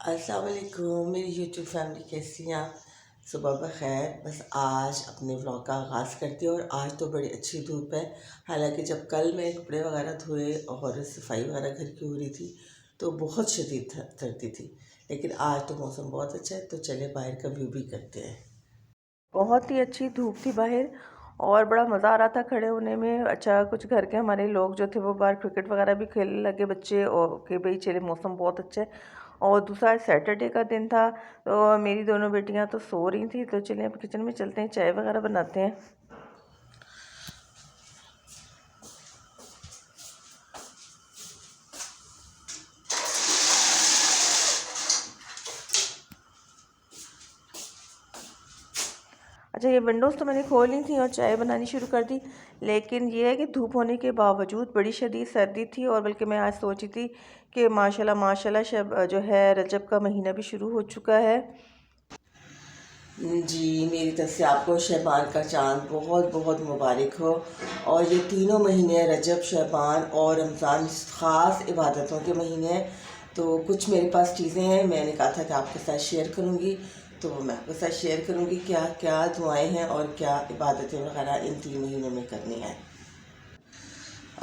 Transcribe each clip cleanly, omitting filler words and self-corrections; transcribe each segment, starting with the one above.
अस्सलाम वालेकुम मेरी यूट्यूब फैमिली, कैसी हैं आप? सुबह बखैर। बस आज अपने व्लॉग का आगाज़ करती हूँ और आज तो बड़ी अच्छी धूप है। हालांकि जब कल मैं कपड़े वगैरह धोए और सफाई वगैरह घर की हो रही थी तो बहुत शदीद सर्दी थी, लेकिन आज तो मौसम बहुत अच्छा है। तो चले बाहर का व्यू भी करते हैं। बहुत ही अच्छी धूप थी बाहर और बड़ा मज़ा आ रहा था खड़े होने में। अच्छा, कुछ घर के हमारे लोग जो थे वो बाहर क्रिकेट वगैरह भी खेलने लगे बच्चे, और कि भाई चले मौसम बहुत अच्छा है। और दूसरा सैटरडे का दिन था तो मेरी दोनों बेटियां तो सो रही थी, तो चले अब किचन में चलते हैं, चाय वगैरह बनाते हैं। अच्छा, ये विंडोज़ तो मैंने खोल ली थी और चाय बनानी शुरू कर दी, लेकिन ये है कि धूप होने के बावजूद बड़ी शदीद सर्दी थी। और बल्कि मैं आज सोची थी कि माशाल्लाह माशाल्लाह शब जो है रजब का महीना भी शुरू हो चुका है। जी, मेरी तरफ से आपको शहबान का चाँद बहुत बहुत मुबारक हो। और ये तीनों महीने रजब, शहबान और रमज़ान ख़ास इबादतों के महीने हैं। तो कुछ मेरे पास चीज़ें हैं, मैंने कहा था कि आपके साथ शेयर करूँगी, तो मैं आपके साथ शेयर करूँगी क्या क्या दुआएं हैं और क्या इबादतें वगैरह इन 3 महीनों में करनी है।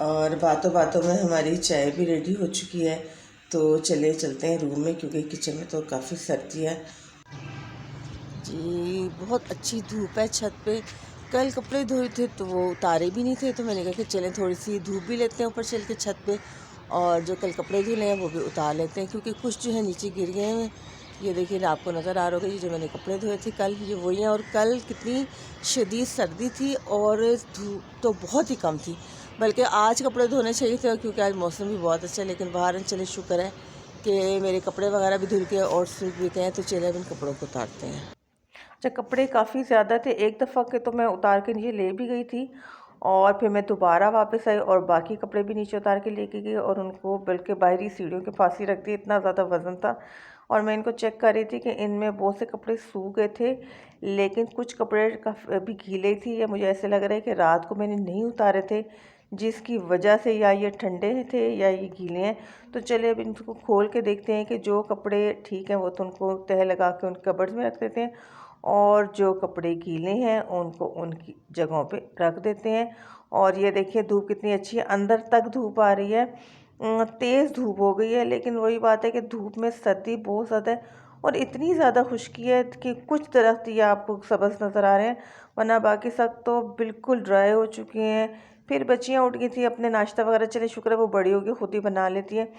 और बातों बातों में हमारी चाय भी रेडी हो चुकी है, तो चले चलते हैं रूम में, क्योंकि किचन में तो काफ़ी सर्दी है। जी, बहुत अच्छी धूप है छत पे। कल कपड़े धोए थे तो वो उतारे भी नहीं थे, तो मैंने कहा कि चलें थोड़ी सी धूप भी लेते हैं ऊपर चल के छत पे, और जो कल कपड़े धुले हैं वो भी उतार लेते हैं, क्योंकि कुछ जो है नीचे गिर गए हैं। ये देखिए, आपको नज़र आ रहा होगा, ये जो मैंने कपड़े धोए थे कल, ये वही हैं। और कल कितनी शदीद सर्दी थी और धूप तो बहुत ही कम थी। बल्कि आज कपड़े धोने चाहिए थे, क्योंकि आज मौसम भी बहुत अच्छा है। लेकिन बाहर चले, शुक्र है कि मेरे कपड़े वगैरह भी धुल के और सूख भी गए हैं, तो चले अब इन कपड़ों को उतारते हैं। अच्छा, कपड़े काफ़ी ज़्यादा थे, एक दफ़ा के तो मैं उतार के नीचे ले भी गई थी और फिर मैं दोबारा वापस आई और बाकी कपड़े भी नीचे उतार के लेके गई और उनको बल्कि बाहरी सीढ़ियों के पास ही रख दिए, इतना ज़्यादा वज़न था। और मैं इनको चेक कर रही थी कि इनमें बहुत से कपड़े सूख गए थे, लेकिन कुछ कपड़े अभी गीले थी, या मुझे ऐसे लग रहा है कि रात को मैंने नहीं उतारे थे, जिसकी वजह से या ये ठंडे थे या ये गीले हैं। तो चलिए अब इनको खोल के देखते हैं कि जो कपड़े ठीक हैं वो तो उनको तह लगा के उन कबर्ड्स में रख देते हैं, और जो कपड़े गीले हैं उनको उनकी जगहों पे रख देते हैं। और ये देखिए धूप कितनी अच्छी है, अंदर तक धूप आ रही है। तेज़ धूप हो गई है, लेकिन वही बात है कि धूप में सर्दी बहुत ज़्यादा है और इतनी ज़्यादा खुश्की है कि कुछ दरख्त ये आपको सब्ज़ नज़र आ रहे हैं, वरना बाकी सब तो बिल्कुल ड्राई हो चुके हैं। फिर बच्चियाँ उठ गई थी अपने नाश्ता वगैरह, चले शुक्र है वो बड़ी होगी खुद ही बना लेती है।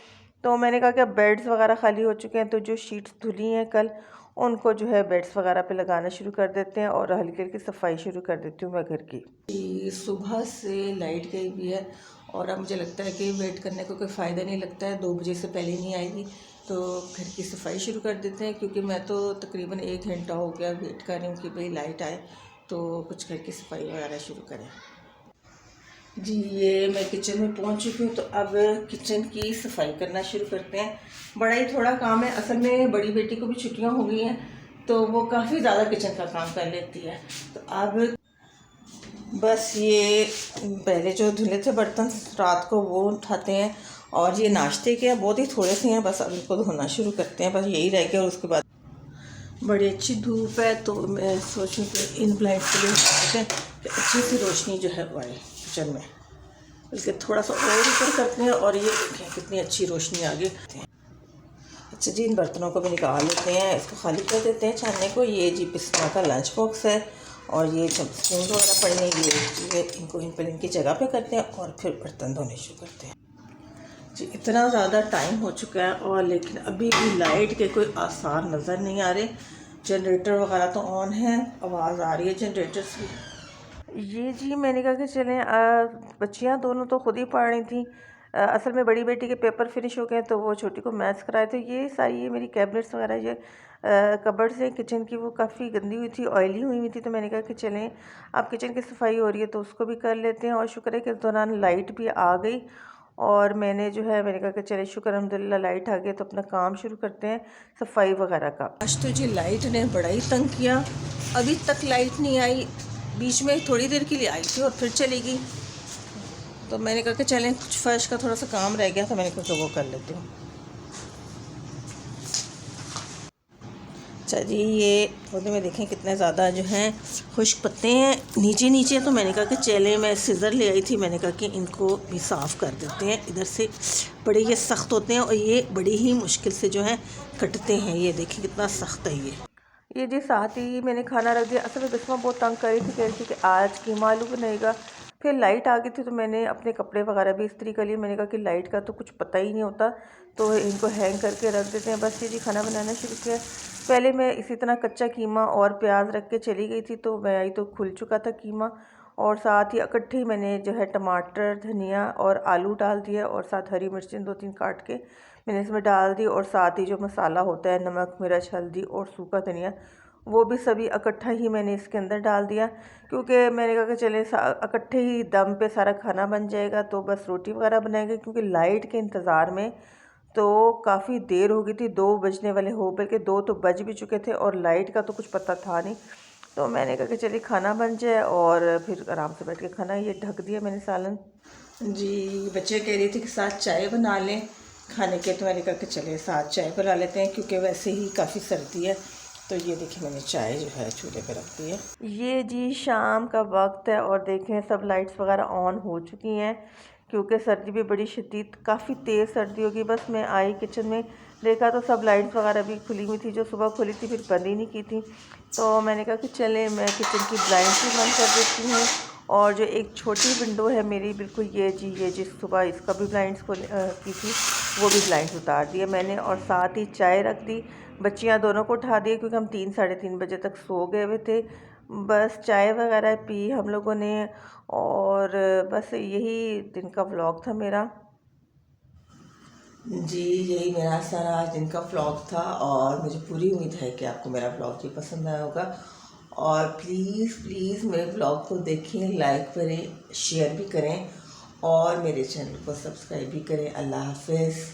तो मैंने कहा कि अब बेड्स वगैरह खाली हो चुके हैं, तो जो शीट्स धुली हैं कल, उनको जो है बेड्स वगैरह पे लगाना शुरू कर देते हैं और हल्की हल्की सफाई शुरू कर देती हूँ मैं घर की। जी, सुबह से लाइट गई भी है और अब मुझे लगता है कि वेट करने को कोई फ़ायदा नहीं लगता है, 2 बजे से पहले नहीं आएगी। तो घर की सफाई शुरू कर देते हैं, क्योंकि मैं तो तकरीबन 1 घंटा हो गया वेट कर रही हूँ कि भाई लाइट आए तो कुछ घर की सफाई वगैरह शुरू करें। जी, ये मैं किचन में पहुंच चुकी हूँ, तो अब किचन की सफाई करना शुरू करते हैं। बड़ा ही थोड़ा काम है, असल में बड़ी बेटी को भी छुट्टियां हो गई हैं, तो वो काफ़ी ज़्यादा किचन का काम कर लेती है। तो अब बस ये पहले जो धुले थे बर्तन रात को वो उठाते हैं, और ये नाश्ते के बहुत ही थोड़े से हैं, बस अब इनको धोना शुरू करते हैं, बस यही रह गया। और उसके बाद बड़ी अच्छी धूप है, तो मैं सोचूं कि इन ब्लाइंड के लिए कि अच्छी सी रोशनी जो है वो आए किचन में। बल्कि थोड़ा सा और ऊपर करते हैं, और ये देखें कितनी अच्छी रोशनी आ गई। अच्छा जी, इन बर्तनों को भी निकाल लेते हैं, इसको खाली कर देते हैं छानने को। ये जी बिस्मा का लंच बॉक्स है, और ये जब स्पून वगैरह पड़ने ये इनको इन पर इनकी जगह पे करते हैं और फिर बर्तन धोने शुरू करते हैं। जी, इतना ज़्यादा टाइम हो चुका है और लेकिन अभी भी लाइट के कोई आसार नज़र नहीं आ रहे। जनरेटर वगैरह तो ऑन है, आवाज़ आ रही है जनरेटर से। ये जी मैंने कहा कि चलें, बच्चियां दोनों तो खुद ही पढ़ रही थी। असल में बड़ी बेटी के पेपर फिनिश हो गए तो वो छोटी को मैथ्स कराए, तो ये सारी ये मेरी कैबिनेट्स वगैरह ये कबर्ड से किचन की वो काफ़ी गंदी हुई थी, ऑयली हुई थी। तो मैंने कहा कि चलें अब किचन की सफाई हो रही है तो उसको भी कर लेते हैं। और शुक्र है कि इस दौरान लाइट भी आ गई, और मैंने कहा कि चले शुक्र अल्हम्दुलिल्लाह लाइट आ गई, तो अपना काम शुरू करते हैं सफाई वगैरह का। आज तो जी लाइट ने बड़ा ही तंग किया, अभी तक लाइट नहीं आई। बीच में थोड़ी देर के लिए आई थी और फिर चली गई। तो मैंने कहा कि चलें कुछ फर्श का थोड़ा सा काम रह गया था, मैंने कहा कि वो कर लेती हूँ। अच्छा जी, ये पौधे में देखें कितने ज़्यादा जो हैं खुश्क पत्ते हैं नीचे नीचे। तो मैंने कहा कि चले, मैं सिज़र ले आई थी, मैंने कहा कि इनको भी साफ़ कर देते हैं। इधर से बड़े ये सख्त होते हैं और ये बड़ी ही मुश्किल से जो है कटते हैं। ये देखिए कितना सख्त है ये जी साथ ही मैंने खाना रख दिया। असल में बिस्मा बहुत तंग कर रही थी, कह रही थी कि आज कीमा आलू बनेगा। फिर लाइट आ गई थी तो मैंने अपने कपड़े वगैरह भी इस्त्री कर लिए। मैंने कहा कि लाइट का तो कुछ पता ही नहीं होता, तो इनको हैंग करके रख देते हैं। बस ये जी खाना बनाना शुरू किया। पहले मैं इसी तरह कच्चा कीमा और प्याज रख के चली गई थी, तो मैं आई तो खुल चुका था कीमा, और साथ ही इकट्ठे ही मैंने जो है टमाटर, धनिया और आलू डाल दिया, और साथ हरी मिर्चें 2-3 काट के मैंने इसमें डाल दी, और साथ ही जो मसाला होता है नमक, मिर्च, हल्दी और सूखा धनिया, वो भी सभी इकट्ठा ही मैंने इसके अंदर डाल दिया, क्योंकि मैंने कहा कि चले इकट्ठे ही दम पे सारा खाना बन जाएगा, तो बस रोटी वगैरह बनाएंगे। क्योंकि लाइट के इंतज़ार में तो काफ़ी देर हो गई थी, 2 बजने वाले हो, बल्कि 2 तो बज भी चुके थे और लाइट का तो कुछ पता था नहीं। तो मैंने कहा कि चलिए खाना बन जाए और फिर आराम से बैठ के खाना। ये ढक दिया मैंने सालन। जी। बच्चे कह रही थी कि साथ चाय बना लें खाने के, तो मैंने कहा कि चले साथ चाय बना लेते हैं, क्योंकि वैसे ही काफ़ी सर्दी है। तो ये देखिए मैंने चाय जो है चूल्हे पे रख दी है। ये जी शाम का वक्त है और देखें सब लाइट्स वगैरह ऑन हो चुकी हैं, क्योंकि सर्दी भी बड़ी शदीद, काफ़ी तेज़ सर्दी होगी। बस मैं आई किचन में, देखा तो सब लाइट्स वगैरह भी खुली हुई थी, जो सुबह खुली थी फिर बंद ही नहीं की थी। तो मैंने कहा कि चले मैं किचन की ब्लाइंड्स भी बंद कर देती हूँ, और जो एक छोटी विंडो है मेरी बिल्कुल, ये जी सुबह इसका भी ब्लाइंड्स की थी, वो भी ब्लाइंड्स उतार दिए मैंने, और साथ ही चाय रख दी। बच्चियाँ दोनों को उठा दिए, क्योंकि हम 3-3:30 बजे तक सो गए हुए थे। बस चाय वगैरह पी हम लोगों ने, और बस यही दिन का व्लॉग था मेरा। जी, यही मेरा सारा आज दिन का व्लॉग था, और मुझे पूरी उम्मीद है कि आपको मेरा व्लॉग भी पसंद आया होगा। और प्लीज़ प्लीज़ मेरे व्लॉग को देखें, लाइक करें, शेयर भी करें, और मेरे चैनल को सब्सक्राइब भी करें। अल्लाह हाफ़िज़।